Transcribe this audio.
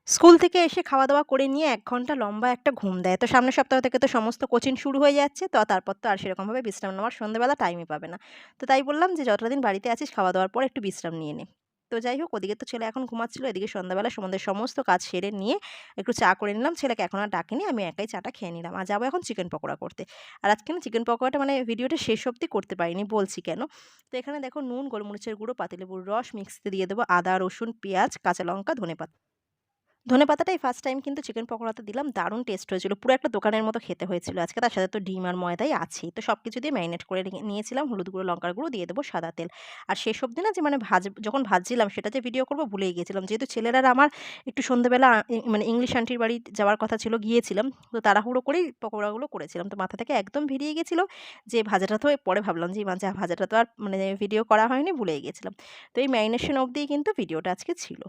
School থেকে এসে খাওয়া-দাওয়া করে নিয়ে ১ ঘন্টা লম্বা একটা ঘুম দেয়। তো সামনের সপ্তাহ থেকে তো সমস্ত কোচিং শুরু হয়ে যাচ্ছে। তো তারপর তো আর সেরকমভাবে বিশ্রাম নেওয়ার সন্ধ্যাবেলা টাইমই পাবে না। তো তাই বললাম যে, "যতটা দিন বাড়িতে আছিস খাওয়া-দাওয়ার পর একটু বিশ্রাম নিয়ে নে।" তো যাই হোক ওদিকে তো ছেলে এখন ঘুমাচ্ছিল। এদিকে সন্ধ্যাবেলা আমাদের সমস্ত কাজ সেরে নিয়ে একটু চা করে নিলাম। ছেলেকে এখন আর ডাকিনি। আমি একাই চাটা খেয়ে নিলাম। আর যাবো এখন চিকেন পকোড়া করতে। আর আজকে না চিকেন পকোড়াটা মানে ভিডিওটা শেষ অবধি করতে পারিনি। বলছি কেন? তো এখানে দেখো নুন, গোলমরিচের গুঁড়ো, পাতিলেবুর রস, মিক্সিতে দিয়ে দেবো আদা, রসুন, পেঁয়াজ, কাঁচা লঙ্কা, ধনেপাতা। ধনেপাতাটাই ফার্স্ট টাইম কিন্তু চিকেন পকোড়াতে দিলাম। দারুণ টেস্ট হয়েছিল। পুরো একটা দোকানের মতো খেতে হয়েছিল আজকে। তার সাথে তো ডিম আর ময়দাই আছেই। তো সবকিছু দিয়ে ম্যারিনেট করে নিয়েছিলাম। হলুদ গুঁড়ো, লঙ্কার গুঁড়ো দিয়ে দেবো সাদা তেল। আর শেষ অবধি না যে মানে যখন ভাজছিলাম সেটা যে ভিডিও করব ভুলেই গিয়েছিলাম। যেহেতু ছেলের আর আমার একটু সন্ধ্যাবেলা মানে ইংলিশ আন্টির বাড়ি যাওয়ার কথা ছিল, গিয়েছিলাম। তো তাড়াহুড়ো করেই পকোড়াগুলো করেছিলাম। তো মাথা থেকে একদম বেরিয়ে গেছিল যে ভাজাটা তো পরে ভাবলাম যে যা ভাজাটা তো আর মানে ভিডিও করা হয়নি, ভুলেই গেছিলাম। তো এই ম্যারিনেশন অবধিই কিন্তু ভিডিওটা আজকে ছিল।